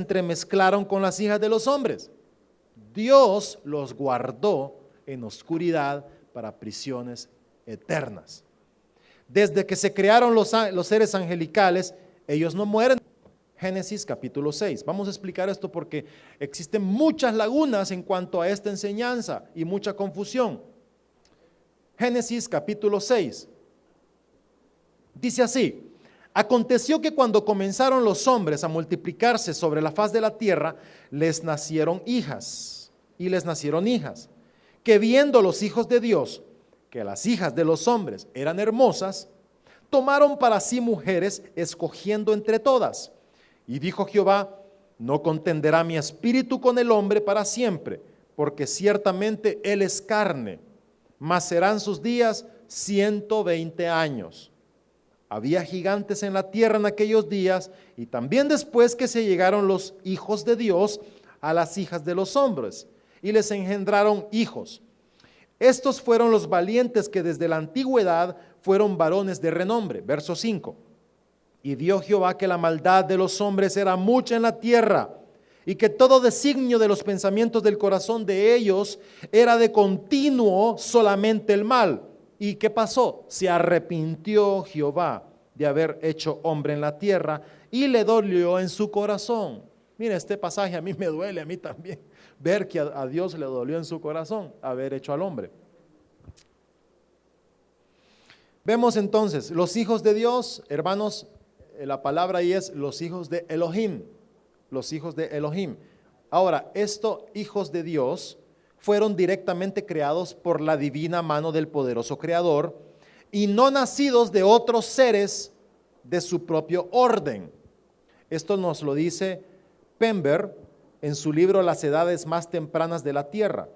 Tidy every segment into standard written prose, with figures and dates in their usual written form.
entremezclaron con las hijas de los hombres. Dios los guardó en oscuridad para prisiones eternas. Desde que se crearon los seres angelicales, ellos no mueren. Génesis capítulo 6. Vamos a explicar esto porque existen muchas lagunas en cuanto a esta enseñanza y mucha confusión. Génesis capítulo 6. Dice así: aconteció que cuando comenzaron los hombres a multiplicarse sobre la faz de la tierra, les nacieron hijas y les nacieron hijas, que viendo los hijos de Dios que las hijas de los hombres eran hermosas, tomaron para sí mujeres, escogiendo entre todas. Y dijo Jehová: no contenderá mi espíritu con el hombre para siempre, porque ciertamente él es carne, mas serán sus días 120 años. Había gigantes en la tierra en aquellos días, y también después que se llegaron los hijos de Dios a las hijas de los hombres, y les engendraron hijos. Estos fueron los valientes que desde la antigüedad fueron varones de renombre. Verso 5. Y vio Jehová que la maldad de los hombres era mucha en la tierra, y que todo designio de los pensamientos del corazón de ellos era de continuo solamente el mal. ¿Y qué pasó? Se arrepintió Jehová de haber hecho hombre en la tierra, y le dolió en su corazón. Mira, este pasaje a mí me duele, a mí también, ver que a Dios le dolió en su corazón haber hecho al hombre. Vemos entonces, los hijos de Dios, hermanos, la palabra ahí es los hijos de Elohim, los hijos de Elohim. Ahora, estos hijos de Dios fueron directamente creados por la divina mano del poderoso Creador y no nacidos de otros seres de su propio orden. Esto nos lo dice Pember en su libro Las edades más tempranas de la tierra.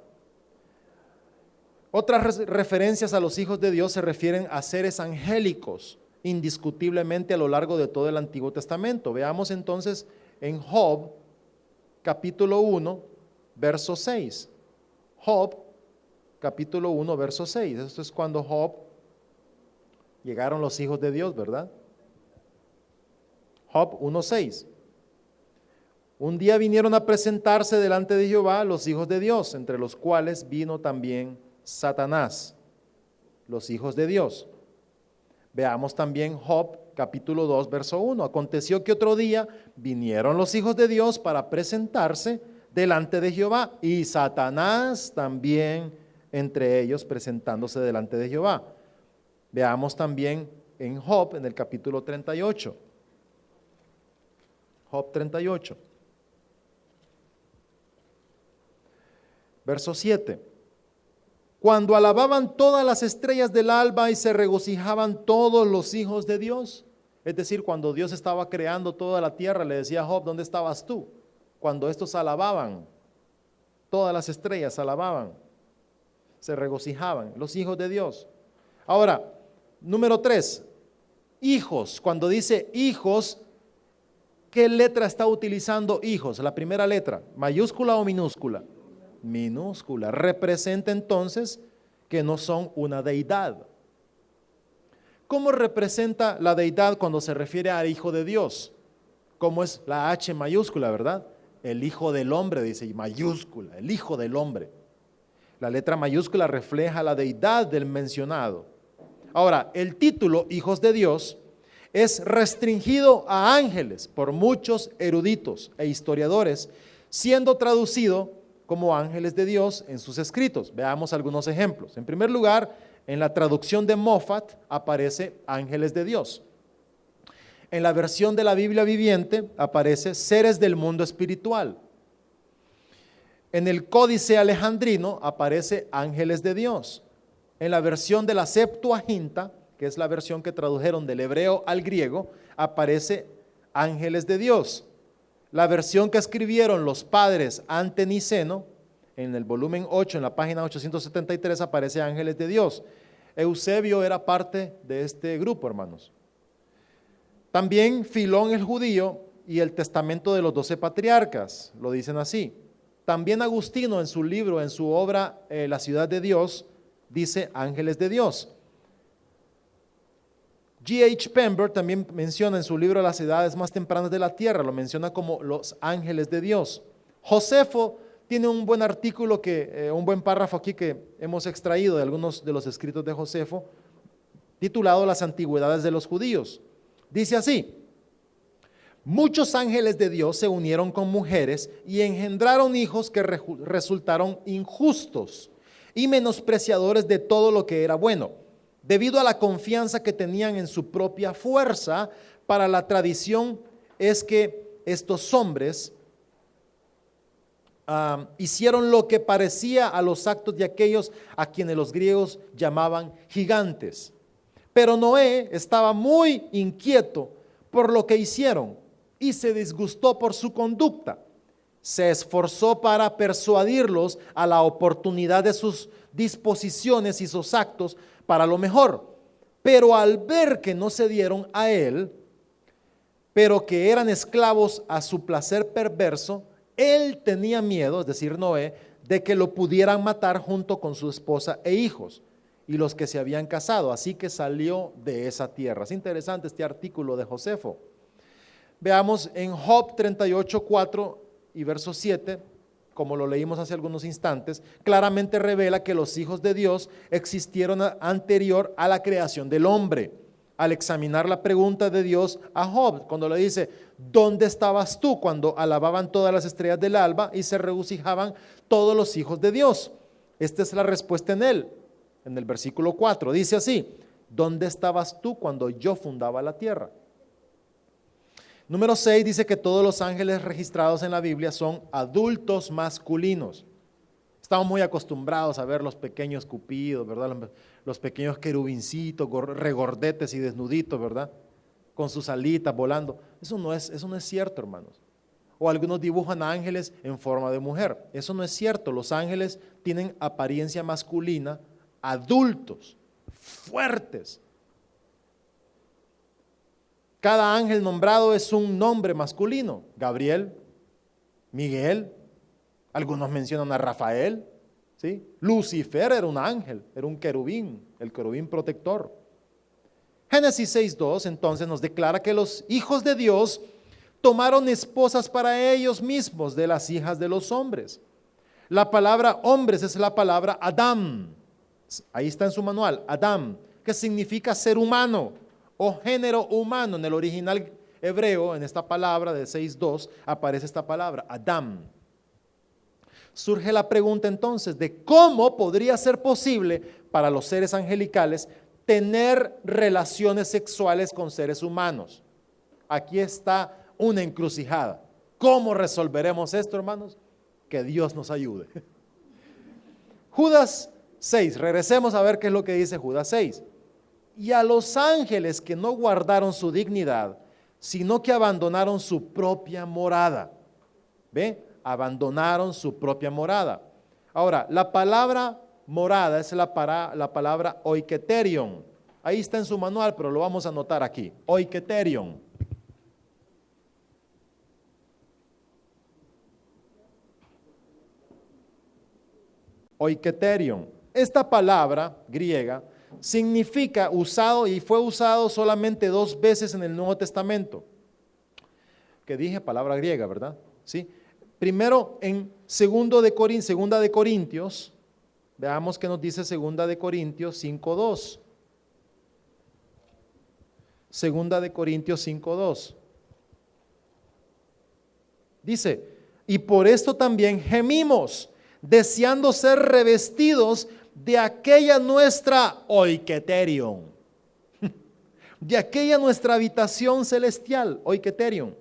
Otras referencias a los hijos de Dios se refieren a seres angélicos, indiscutiblemente a lo largo de todo el Antiguo Testamento. Veamos entonces en Job, capítulo 1, verso 6. Job, capítulo 1, verso 6. Esto es cuando Job llegaron los hijos de Dios, ¿verdad? Job 1, 6. Un día vinieron a presentarse delante de Jehová los hijos de Dios, entre los cuales vino también Satanás, los hijos de Dios. Veamos también Job capítulo 2 verso 1. Aconteció que otro día vinieron los hijos de Dios para presentarse delante de Jehová, y Satanás también entre ellos presentándose delante de Jehová. Veamos también en Job en el capítulo 38. Job 38. Verso 7. Cuando alababan todas las estrellas del alba y se regocijaban todos los hijos de Dios. Es decir, cuando Dios estaba creando toda la tierra, le decía a Job: ¿dónde estabas tú? Cuando estos alababan, todas las estrellas alababan, se regocijaban, los hijos de Dios. Ahora, número 3, hijos. Cuando dice hijos, ¿qué letra está utilizando hijos? La primera letra, ¿mayúscula o minúscula? Minúscula. Representa entonces que no son una deidad. ¿Cómo representa la deidad cuando se refiere al Hijo de Dios? ¿Cómo es la H mayúscula, verdad? El Hijo del Hombre, dice, y mayúscula, el Hijo del Hombre. La letra mayúscula refleja la deidad del mencionado. Ahora, el título Hijos de Dios es restringido a ángeles por muchos eruditos e historiadores, siendo traducido como ángeles de Dios en sus escritos. Veamos algunos ejemplos. En primer lugar, en la traducción de Moffat aparece ángeles de Dios. En la versión de la Biblia viviente aparece seres del mundo espiritual. En el Códice Alejandrino aparece ángeles de Dios. En la versión de la Septuaginta, que es la versión que tradujeron del hebreo al griego, aparece ángeles de Dios. La versión que escribieron los padres ante Niceno, en el volumen 8, en la página 873, aparece ángeles de Dios. Eusebio era parte de este grupo, hermanos. También Filón el judío y el testamento de los 12 patriarcas, lo dicen así. También Agustino en su libro, en su obra La ciudad de Dios, dice ángeles de Dios. G.H. Pember también menciona en su libro Las edades más tempranas de la tierra, lo menciona como los ángeles de Dios. Josefo tiene un buen artículo, un buen párrafo aquí que hemos extraído de algunos de los escritos de Josefo, titulado Las antigüedades de los judíos. Dice así: muchos ángeles de Dios se unieron con mujeres y engendraron hijos que resultaron injustos y menospreciadores de todo lo que era bueno, debido a la confianza que tenían en su propia fuerza. Para la tradición es que estos hombres hicieron lo que parecía a los actos de aquellos a quienes los griegos llamaban gigantes. Pero Noé estaba muy inquieto por lo que hicieron y se disgustó por su conducta. Se esforzó para persuadirlos a la oportunidad de sus disposiciones y sus actos para lo mejor. Pero al ver que no cedieron a él, pero que eran esclavos a su placer perverso, él tenía miedo, es decir, Noé, de que lo pudieran matar junto con su esposa e hijos y los que se habían casado. Así que salió de esa tierra. Es interesante este artículo de Josefo. Veamos en Job 38:4 y verso 7, como lo leímos hace algunos instantes, claramente revela que los hijos de Dios existieron anterior a la creación del hombre. Al examinar la pregunta de Dios a Job, cuando le dice: ¿dónde estabas tú cuando alababan todas las estrellas del alba y se regocijaban todos los hijos de Dios? Esta es la respuesta en el versículo 4. Dice así: ¿dónde estabas tú cuando yo fundaba la tierra? Número 6 dice que todos los ángeles registrados en la Biblia son adultos masculinos. Estamos muy acostumbrados a ver los pequeños cupidos, ¿verdad? Los pequeños querubincitos, regordetes y desnuditos, ¿verdad? Con sus alitas volando. Eso no es cierto, hermanos. O algunos dibujan ángeles en forma de mujer. Eso no es cierto. Los ángeles tienen apariencia masculina, adultos, fuertes. Cada ángel nombrado es un nombre masculino: Gabriel, Miguel, algunos mencionan a Rafael, ¿sí? Lucifer era un ángel, era un querubín, el querubín protector. Génesis 6:2 entonces nos declara que los hijos de Dios tomaron esposas para ellos mismos de las hijas de los hombres. La palabra hombres es la palabra Adam, ahí está en su manual, Adam, que significa ser humano o género humano. En el original hebreo, en esta palabra de 6:2, aparece esta palabra, Adam. Surge la pregunta entonces de cómo podría ser posible para los seres angelicales tener relaciones sexuales con seres humanos. Aquí está una encrucijada. ¿Cómo resolveremos esto, hermanos? Que Dios nos ayude. Judas 6, regresemos a ver qué es lo que dice Judas 6. Y a los ángeles que no guardaron su dignidad, sino que abandonaron su propia morada. ¿Ve? Abandonaron su propia morada. Ahora, la palabra morada es la palabra oiketerion. Ahí está en su manual, pero lo vamos a anotar aquí. Oiketerion. Oiketerion. Esta palabra griega significa usado, y fue usado solamente 2 veces en el Nuevo Testamento. Que dije palabra griega, ¿verdad? ¿Sí? Primero en Segunda de Corintios, veamos qué nos dice Segunda de Corintios 5:2. Segunda de Corintios 5:2. Dice: y por esto también gemimos, deseando ser revestidos de aquella nuestra oiketerion, de aquella nuestra habitación celestial, oiketerion.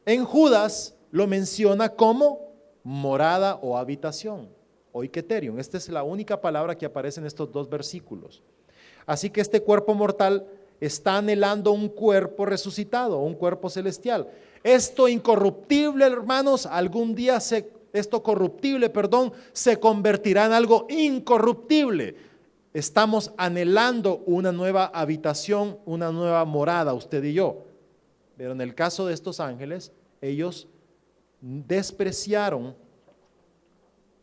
En Judas lo menciona como morada o habitación, oiketerion. Esta es la única palabra que aparece en estos 2 versículos. Así que este cuerpo mortal está anhelando un cuerpo resucitado, un cuerpo celestial. Esto incorruptible, hermanos, algún día esto corruptible, se convertirá en algo incorruptible. Estamos anhelando una nueva habitación, una nueva morada, usted y yo. Pero en el caso de estos ángeles, ellos despreciaron,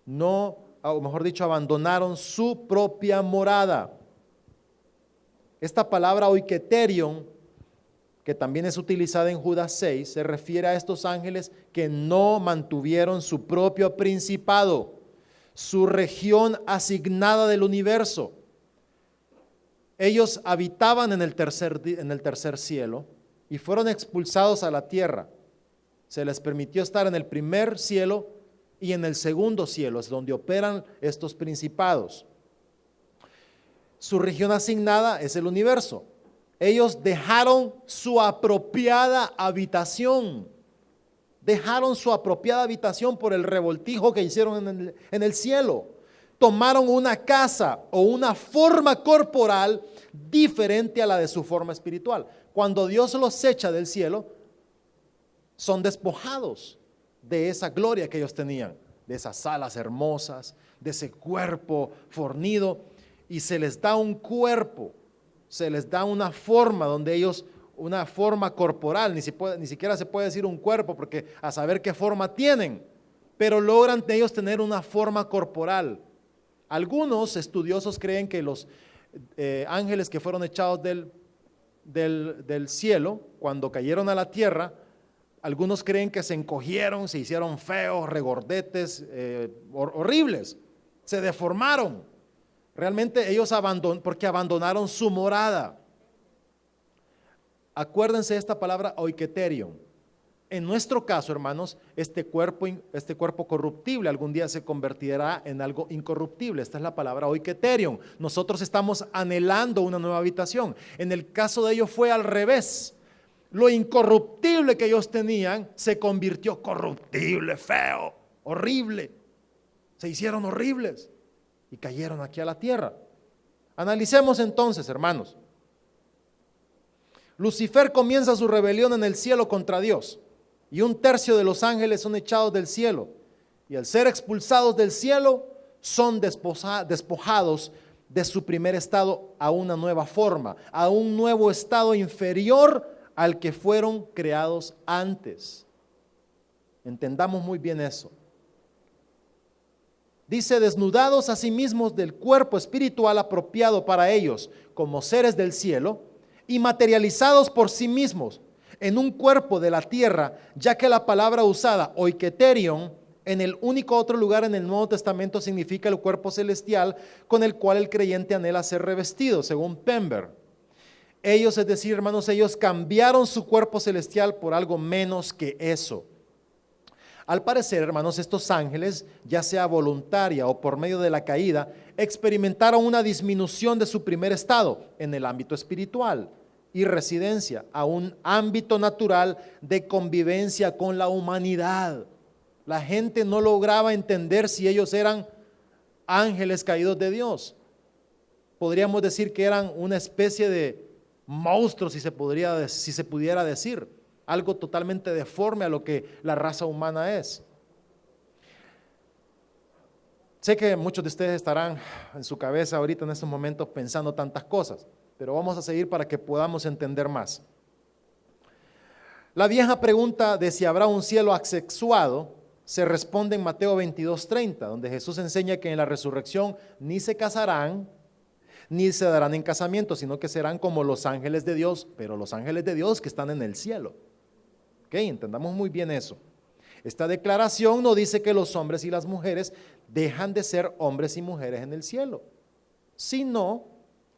o mejor dicho, abandonaron su propia morada. Esta palabra oiketerion, que también es utilizada en Judas 6, se refiere a estos ángeles que no mantuvieron su propio principado, su región asignada del universo. Ellos habitaban en el tercer cielo y fueron expulsados a la tierra. Se les permitió estar en el primer cielo y en el segundo cielo, es donde operan estos principados. Su región asignada es el universo. Ellos dejaron su apropiada habitación. Dejaron su apropiada habitación por el revoltijo que hicieron en el cielo. Tomaron una casa o una forma corporal diferente a la de su forma espiritual. Cuando Dios los echa del cielo, son despojados de esa gloria que ellos tenían, de esas alas hermosas, de ese cuerpo fornido, y se les da un cuerpo, se les da una forma donde ellos, una forma corporal, ni siquiera se puede decir un cuerpo, porque a saber qué forma tienen, pero logran ellos tener una forma corporal. Algunos estudiosos creen que los ángeles que fueron echados del cielo, cuando cayeron a la tierra, algunos creen que se encogieron, se hicieron feos, regordetes, horribles, se deformaron. Realmente ellos porque abandonaron su morada. Acuérdense de esta palabra oiketerion. En nuestro caso, hermanos, este cuerpo corruptible algún día se convertirá en algo incorruptible. Esta es la palabra oiketerion. Nosotros estamos anhelando una nueva habitación. En el caso de ellos fue al revés. Lo incorruptible que ellos tenían se convirtió corruptible, feo, horrible. Se hicieron horribles y cayeron aquí a la tierra. Analicemos entonces, hermanos. Lucifer comienza su rebelión en el cielo contra Dios y un tercio de los ángeles son echados del cielo y al ser expulsados del cielo son despojados de su primer estado a una nueva forma, a un nuevo estado inferior al que fueron creados antes. Entendamos muy bien eso. Dice, desnudados a sí mismos del cuerpo espiritual apropiado para ellos como seres del cielo y materializados por sí mismos en un cuerpo de la tierra, ya que la palabra usada, oiketerion, en el único otro lugar en el Nuevo Testamento significa el cuerpo celestial con el cual el creyente anhela ser revestido, según Pember. Ellos, es decir, hermanos, ellos cambiaron su cuerpo celestial por algo menos que eso. Al parecer, hermanos, estos ángeles, ya sea voluntaria o por medio de la caída, experimentaron una disminución de su primer estado en el ámbito espiritual y residencia a un ámbito natural de convivencia con la humanidad. La gente no lograba entender si ellos eran ángeles caídos de Dios. Podríamos decir que eran una especie de monstruos, si se pudiera decir, algo totalmente deforme a lo que la raza humana es. Sé que muchos de ustedes estarán en su cabeza ahorita en estos momentos pensando tantas cosas, pero vamos a seguir para que podamos entender más. La vieja pregunta de si habrá un cielo asexuado se responde en Mateo 22:30, donde Jesús enseña que en la resurrección ni se casarán, ni se darán en casamiento, sino que serán como los ángeles de Dios, pero los ángeles de Dios que están en el cielo. Ok, entendamos muy bien eso. Esta declaración no dice que los hombres y las mujeres dejan de ser hombres y mujeres en el cielo, sino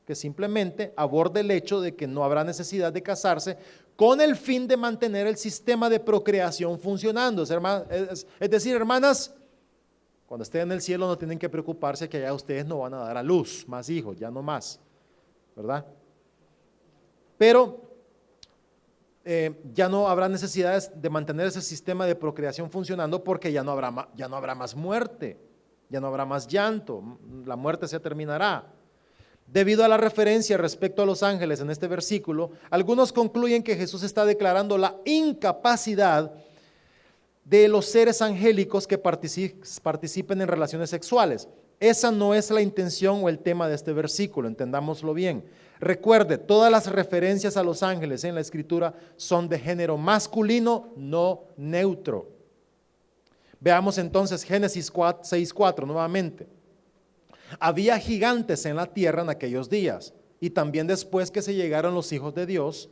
que simplemente aborda el hecho de que no habrá necesidad de casarse con el fin de mantener el sistema de procreación funcionando. Es decir, hermanas, cuando estén en el cielo no tienen que preocuparse que allá ustedes no van a dar a luz más hijos, ya no más, ¿verdad? Pero ya no habrá necesidades de mantener ese sistema de procreación funcionando porque ya no habrá más muerte, ya no habrá más llanto, la muerte se terminará. Debido a la referencia respecto a los ángeles en este versículo, algunos concluyen que Jesús está declarando la incapacidad de los seres angélicos que participen en relaciones sexuales. Esa no es la intención o el tema de este versículo, entendámoslo bien. Recuerde, todas las referencias a los ángeles en la Escritura son de género masculino, no neutro. Veamos entonces Génesis 6:4 nuevamente. Había gigantes en la tierra en aquellos días, y también después que se llegaron los hijos de Dios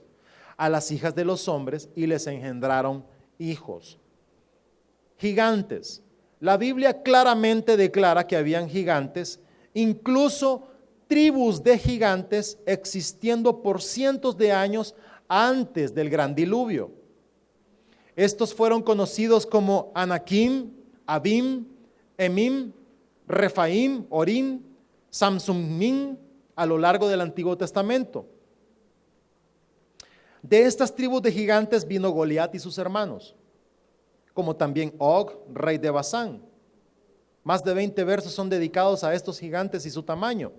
a las hijas de los hombres y les engendraron hijos. Gigantes. La Biblia claramente declara que habían gigantes, incluso tribus de gigantes existiendo por cientos de años antes del gran diluvio. Estos fueron conocidos como Anakim, Abim, Emim, Refaim, Orim, Samsumim a lo largo del Antiguo Testamento. De estas tribus de gigantes vino Goliat y sus hermanos, como también Og, rey de Basán. Más de 20 versos son dedicados a estos gigantes y su tamaño.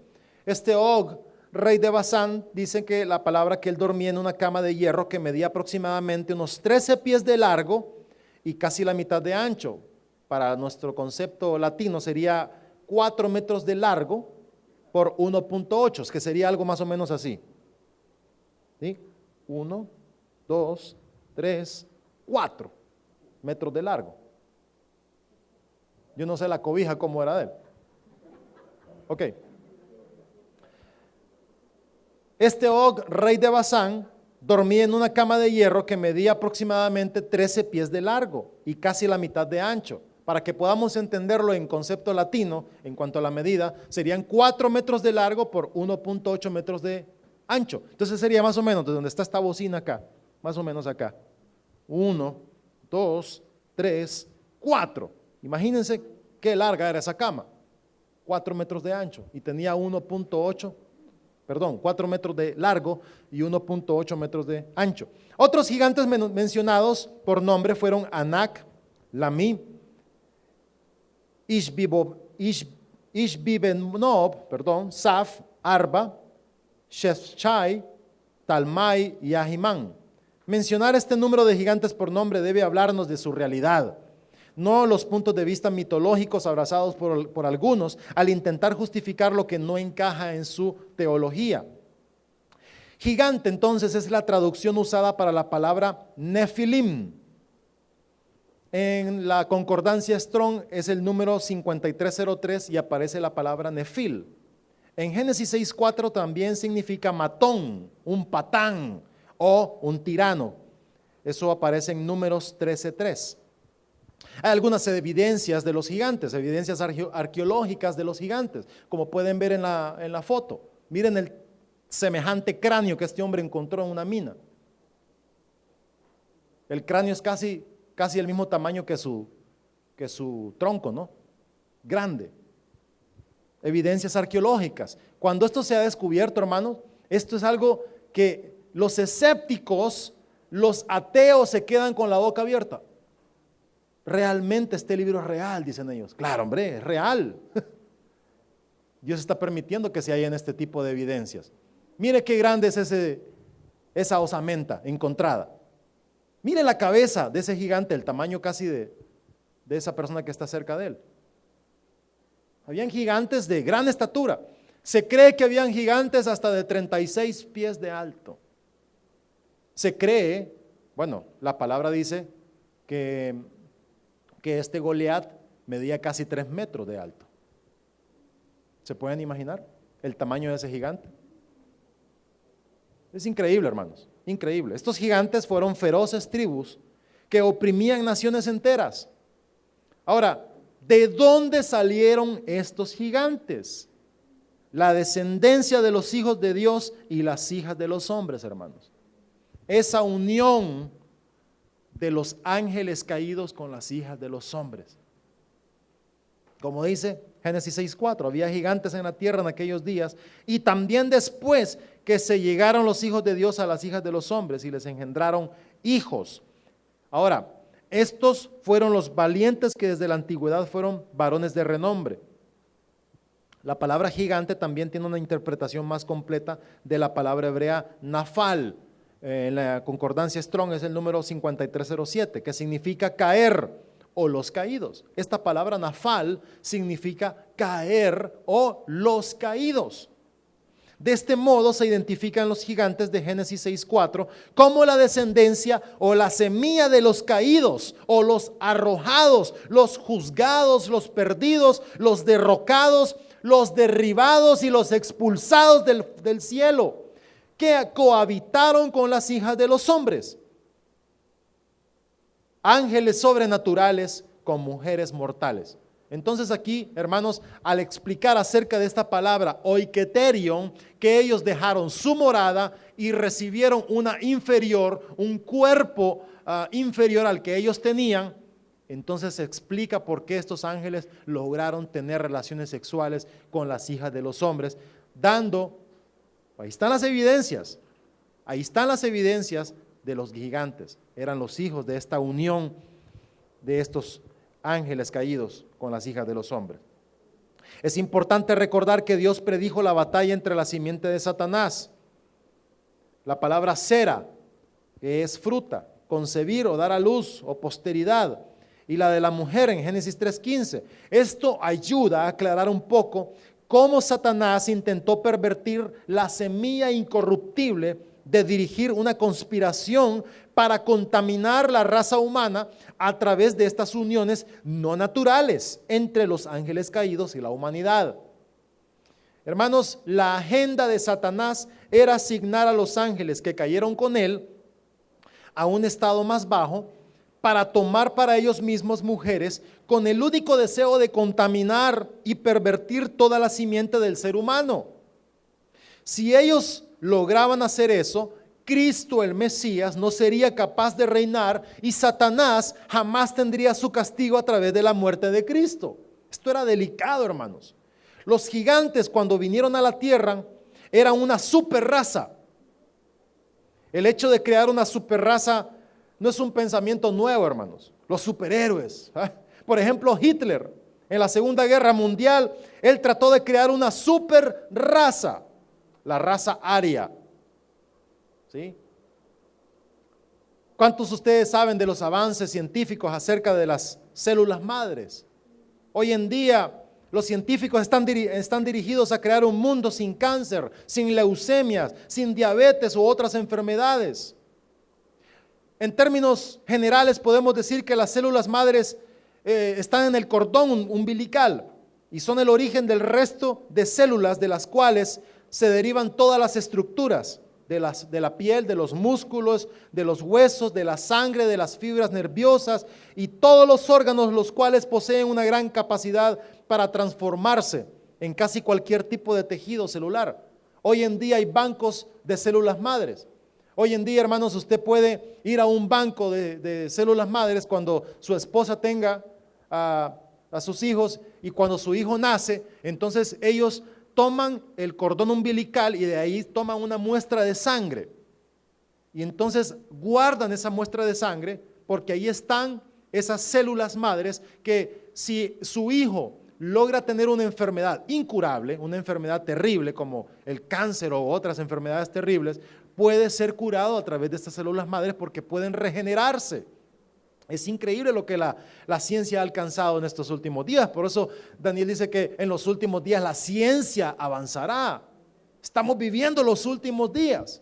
Este Og, rey de Basán, dice que la palabra que él dormía en una cama de hierro que medía aproximadamente unos 13 pies de largo y casi la mitad de ancho. Para nuestro concepto latino sería 4 metros de largo por 1.8, que sería algo más o menos así. ¿Sí? 1, 2, 3, 4 metros de largo. Yo no sé la cobija cómo era de él. Ok. Este Og, rey de Basán, dormía en una cama de hierro que medía aproximadamente 13 pies de largo y casi la mitad de ancho. Para que podamos entenderlo en concepto latino, en cuanto a la medida, serían 4 metros de largo por 1.8 metros de ancho. Entonces sería más o menos de donde está esta bocina acá, más o menos acá. 1, 2, 3, 4. Imagínense qué larga era esa cama. 4 metros de ancho y tenía 4 metros de largo y 1.8 metros de ancho. Otros gigantes mencionados por nombre fueron Anak, Lamí, Ishbibenob, Saf, Arba, Sheshai, Talmai y Ahimán. Mencionar este número de gigantes por nombre debe hablarnos de su realidad, no los puntos de vista mitológicos abrazados por algunos al intentar justificar lo que no encaja en su teología. Gigante entonces es la traducción usada para la palabra Nefilim. En la concordancia Strong es el número 5303 y aparece la palabra Nefil. En Génesis 6:4 también significa matón, un patán o un tirano. Eso aparece en Números 13:3. Hay algunas evidencias de los gigantes, evidencias arqueológicas de los gigantes, como pueden ver en la foto. Miren el semejante cráneo que este hombre encontró en una mina. El cráneo es casi el mismo tamaño que su tronco, ¿no? Grande. Evidencias arqueológicas. Cuando esto se ha descubierto, hermanos, esto es algo que los escépticos, los ateos se quedan con la boca abierta. Realmente este libro es real, dicen ellos. Claro, hombre, es real. Dios está permitiendo que se hayan este tipo de evidencias. Mire qué grande es esa osamenta encontrada. Mire la cabeza de ese gigante, el tamaño casi de esa persona que está cerca de él. Habían gigantes de gran estatura. Se cree que habían gigantes hasta de 36 pies de alto. Se cree, bueno, la palabra dice que este Goliat medía casi 3 metros de alto. ¿Se pueden imaginar el tamaño de ese gigante? Es increíble, hermanos, increíble. Estos gigantes fueron feroces tribus que oprimían naciones enteras. Ahora, ¿de dónde salieron estos gigantes? La descendencia de los hijos de Dios y las hijas de los hombres, hermanos. Esa unión de los ángeles caídos con las hijas de los hombres. Como dice Génesis 6:4, había gigantes en la tierra en aquellos días y también después que se llegaron los hijos de Dios a las hijas de los hombres y les engendraron hijos. Ahora, estos fueron los valientes que desde la antigüedad fueron varones de renombre. La palabra gigante también tiene una interpretación más completa de la palabra hebrea nafal. En la concordancia Strong es el número 5307, que significa caer o los caídos. Esta palabra nafal significa caer o los caídos. De este modo se identifican los gigantes de Génesis 6:4 como la descendencia o la semilla de los caídos o los arrojados, los juzgados, los perdidos, los derrocados, los derribados y los expulsados del cielo, que cohabitaron con las hijas de los hombres. Ángeles sobrenaturales con mujeres mortales. Entonces aquí, hermanos, al explicar acerca de esta palabra oiketerion, que ellos dejaron su morada y recibieron un cuerpo inferior al que ellos tenían, entonces se explica por qué estos ángeles lograron tener relaciones sexuales con las hijas de los hombres, ahí están las evidencias de los gigantes, eran los hijos de esta unión de estos ángeles caídos con las hijas de los hombres. Es importante recordar que Dios predijo la batalla entre la simiente de Satanás. La palabra sera, que es fruta, concebir o dar a luz o posteridad, y la de la mujer en Génesis 3:15. Esto ayuda a aclarar un poco cómo Satanás intentó pervertir la semilla incorruptible de dirigir una conspiración para contaminar la raza humana a través de estas uniones no naturales entre los ángeles caídos y la humanidad. Hermanos, la agenda de Satanás era asignar a los ángeles que cayeron con él a un estado más bajo para tomar para ellos mismos mujeres con el único deseo de contaminar y pervertir toda la simiente del ser humano. Si ellos lograban hacer eso, Cristo el Mesías no sería capaz de reinar y Satanás jamás tendría su castigo a través de la muerte de Cristo. Esto era delicado, hermanos. Los gigantes, cuando vinieron a la tierra, eran una superraza. El hecho de crear una superraza no es un pensamiento nuevo, hermanos. Los superhéroes. Por ejemplo, Hitler, en la Segunda Guerra Mundial, él trató de crear una superraza, la raza aria. ¿Sí? ¿Cuántos de ustedes saben de los avances científicos acerca de las células madres? Hoy en día los científicos están dirigidos a crear un mundo sin cáncer, sin leucemias, sin diabetes u otras enfermedades. En términos generales podemos decir que las células madres están en el cordón umbilical y son el origen del resto de células de las cuales se derivan todas las estructuras de la piel, de los músculos, de los huesos, de la sangre, de las fibras nerviosas y todos los órganos, los cuales poseen una gran capacidad para transformarse en casi cualquier tipo de tejido celular. Hoy en día hay bancos de células madres. Hoy en día, hermanos, usted puede ir a un banco de células madres cuando su esposa tenga a sus hijos y cuando su hijo nace, entonces ellos toman el cordón umbilical y de ahí toman una muestra de sangre. Y entonces guardan esa muestra de sangre porque ahí están esas células madres que si su hijo logra tener una enfermedad incurable, una enfermedad terrible como el cáncer o otras enfermedades terribles, puede ser curado a través de estas células madres porque pueden regenerarse. Es increíble lo que la ciencia ha alcanzado en estos últimos días. Por eso Daniel dice que en los últimos días la ciencia avanzará. Estamos viviendo los últimos días.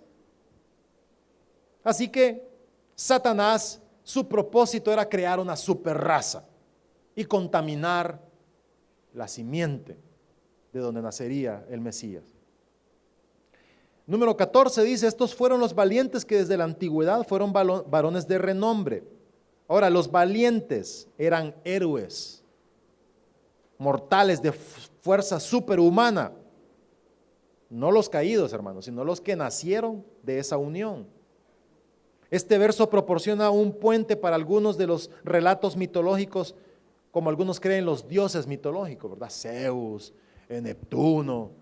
Así que Satanás, su propósito era crear una superraza y contaminar la simiente de donde nacería el Mesías. Número 14 dice, estos fueron los valientes que desde la antigüedad fueron varones de renombre. Ahora, los valientes eran héroes, mortales de fuerza superhumana. No los caídos, hermanos, sino los que nacieron de esa unión. Este verso proporciona un puente para algunos de los relatos mitológicos, como algunos creen los dioses mitológicos, ¿verdad? Zeus, Neptuno.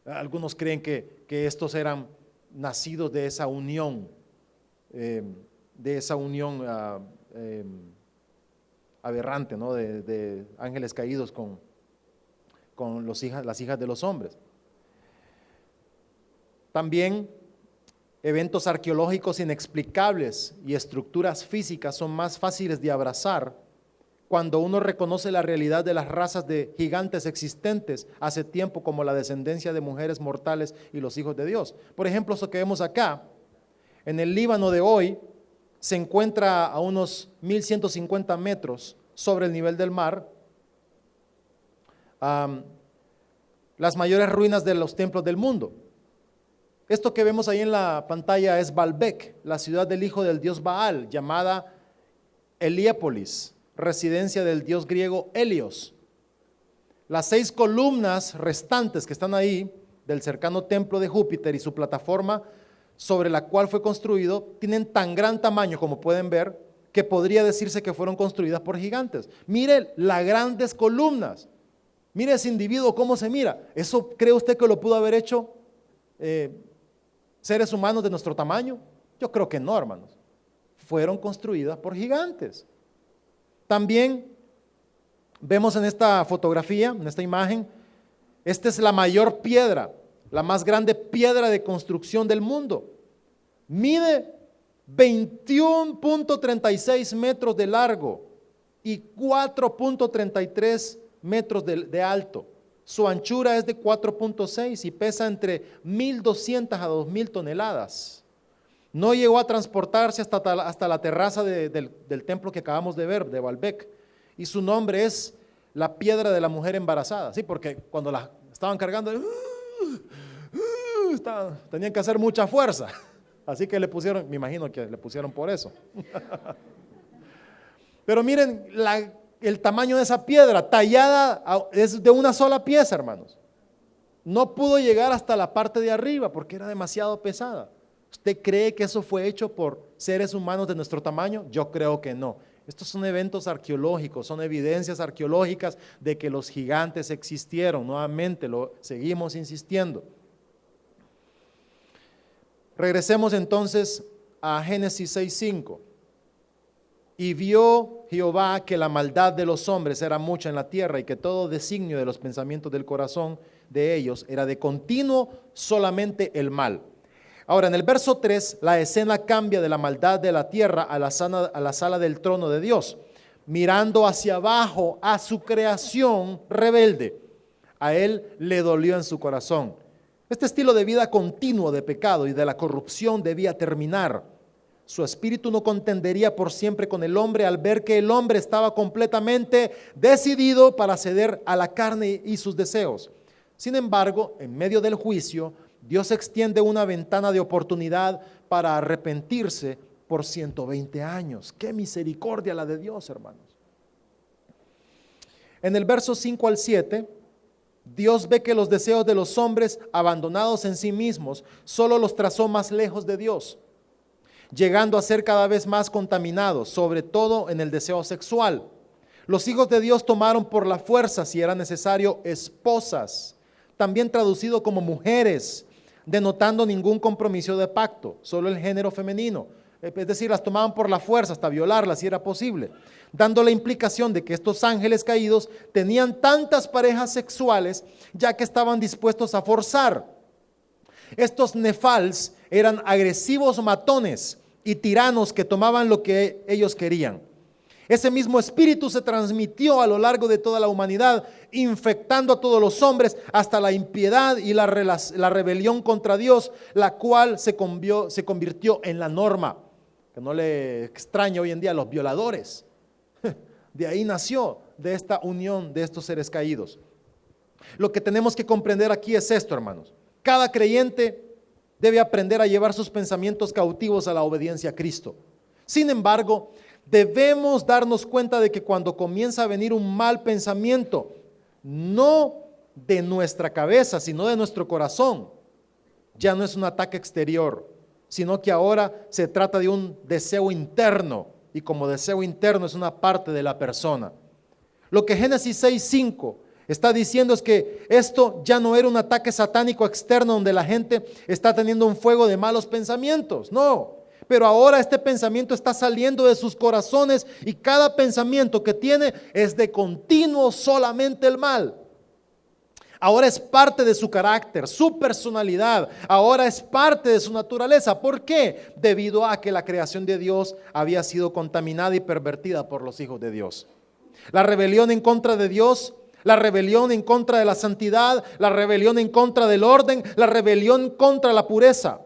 Algunos creen que estos eran nacidos de esa unión, aberrante, ¿no? de ángeles caídos con las hijas de los hombres. También eventos arqueológicos inexplicables y estructuras físicas son más fáciles de abrazar cuando uno reconoce la realidad de las razas de gigantes existentes hace tiempo, como la descendencia de mujeres mortales y los hijos de Dios. Por ejemplo, eso que vemos acá, en el Líbano de hoy, se encuentra a unos 1150 metros sobre el nivel del mar. las mayores ruinas de los templos del mundo. Esto que vemos ahí en la pantalla es Baalbek, la ciudad del hijo del dios Baal, llamada Heliópolis, residencia del dios griego Helios. Las 6 columnas restantes que están ahí del cercano templo de Júpiter y su plataforma sobre la cual fue construido tienen tan gran tamaño, como pueden ver, que podría decirse que fueron construidas por gigantes. Mire las grandes columnas, mire ese individuo cómo se mira. ¿Eso cree usted que lo pudo haber hecho seres humanos de nuestro tamaño? Yo creo que no, hermanos. Fueron construidas por gigantes. También vemos en esta fotografía, en esta imagen, esta es la mayor piedra, la más grande piedra de construcción del mundo. Mide 21.36 metros de largo y 4.33 metros de alto. Su anchura es de 4.6 y pesa entre 1.200 a 2.000 toneladas. No llegó a transportarse hasta la terraza del templo que acabamos de ver, de Baalbek, y su nombre es la piedra de la mujer embarazada, sí, porque cuando la estaban cargando, tenían que hacer mucha fuerza, así que le pusieron, me imagino que le pusieron por eso. Pero miren el tamaño de esa piedra, tallada, es de una sola pieza, hermanos. No pudo llegar hasta la parte de arriba porque era demasiado pesada. ¿Usted cree que eso fue hecho por seres humanos de nuestro tamaño? Yo creo que no. Estos son eventos arqueológicos, son evidencias arqueológicas de que los gigantes existieron. Nuevamente lo seguimos insistiendo. Regresemos entonces a Génesis 6:5. Y vio Jehová que la maldad de los hombres era mucha en la tierra y que todo designio de los pensamientos del corazón de ellos era de continuo solamente el mal. Ahora, en el verso 3, la escena cambia de la maldad de la tierra a la sala del trono de Dios, mirando hacia abajo a su creación rebelde. A él le dolió en su corazón. Este estilo de vida continuo de pecado y de la corrupción debía terminar. Su espíritu no contendería por siempre con el hombre al ver que el hombre estaba completamente decidido para ceder a la carne y sus deseos. Sin embargo, en medio del juicio, Dios extiende una ventana de oportunidad para arrepentirse por 120 años. ¡Qué misericordia la de Dios, hermanos! En el verso 5 al 7, Dios ve que los deseos de los hombres abandonados en sí mismos solo los trazó más lejos de Dios, llegando a ser cada vez más contaminados, sobre todo en el deseo sexual. Los hijos de Dios tomaron por la fuerza, si era necesario, esposas, también traducido como mujeres, denotando ningún compromiso de pacto, solo el género femenino. Es decir, las tomaban por la fuerza hasta violarlas si era posible, dando la implicación de que estos ángeles caídos tenían tantas parejas sexuales ya que estaban dispuestos a forzar. Estos nefals eran agresivos matones y tiranos que tomaban lo que ellos querían. Ese mismo espíritu se transmitió a lo largo de toda la humanidad, infectando a todos los hombres hasta la impiedad y la rebelión contra Dios, la cual se convirtió en la norma. Que no le extraña hoy en día a los violadores. De ahí nació, de esta unión de estos seres caídos. Lo que tenemos que comprender aquí es esto, hermanos. Cada creyente debe aprender a llevar sus pensamientos cautivos a la obediencia a Cristo. Sin embargo, debemos darnos cuenta de que cuando comienza a venir un mal pensamiento, no de nuestra cabeza, sino de nuestro corazón, ya no es un ataque exterior, sino que ahora se trata de un deseo interno, y como deseo interno es una parte de la persona. Lo que Génesis 6:5 está diciendo es que esto ya no era un ataque satánico externo donde la gente está teniendo un fuego de malos pensamientos, no. Pero ahora este pensamiento está saliendo de sus corazones y cada pensamiento que tiene es de continuo solamente el mal. Ahora es parte de su carácter, su personalidad, ahora es parte de su naturaleza. ¿Por qué? Debido a que la creación de Dios había sido contaminada y pervertida por los hijos de Dios. La rebelión en contra de Dios, la rebelión en contra de la santidad, la rebelión en contra del orden, la rebelión contra la pureza.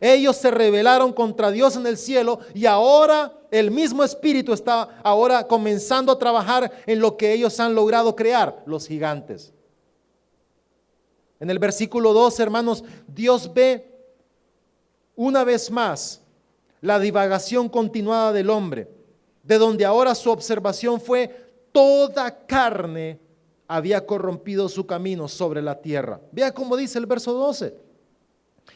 Ellos se rebelaron contra Dios en el cielo y ahora el mismo espíritu está ahora comenzando a trabajar en lo que ellos han logrado crear, los gigantes. En el versículo 2, hermanos, Dios ve una vez más la divagación continuada del hombre, de donde ahora su observación fue: toda carne había corrompido su camino sobre la tierra. Vea cómo dice el verso 12.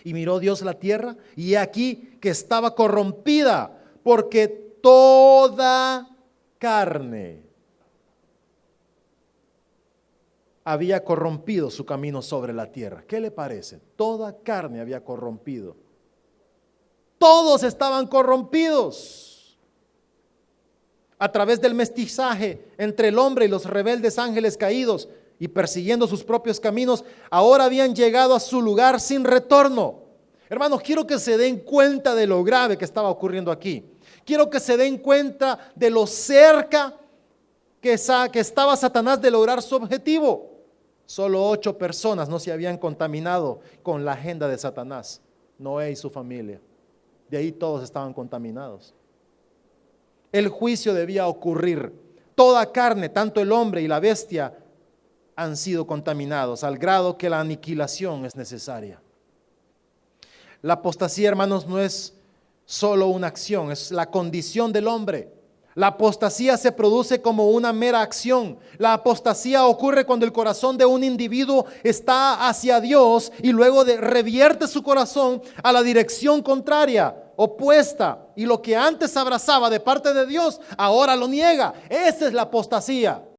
Y miró Dios la tierra, y he aquí que estaba corrompida, porque toda carne había corrompido su camino sobre la tierra. ¿Qué le parece? Toda carne había corrompido. Todos estaban corrompidos. A través del mestizaje entre el hombre y los rebeldes ángeles caídos y persiguiendo sus propios caminos, ahora habían llegado a su lugar sin retorno. Hermanos, quiero que se den cuenta de lo grave que estaba ocurriendo aquí. Quiero que se den cuenta de lo cerca que estaba Satanás de lograr su objetivo. Solo 8 personas no se habían contaminado con la agenda de Satanás: Noé y su familia. De ahí todos estaban contaminados. El juicio debía ocurrir. Toda carne, tanto el hombre y la bestia, han sido contaminados al grado que la aniquilación es necesaria. La apostasía, hermanos, no es solo una acción, es la condición del hombre. La apostasía se produce como una mera acción. La apostasía ocurre cuando el corazón de un individuo está hacia Dios y luego revierte su corazón a la dirección contraria, opuesta, y lo que antes abrazaba de parte de Dios, ahora lo niega. Esa es la apostasía.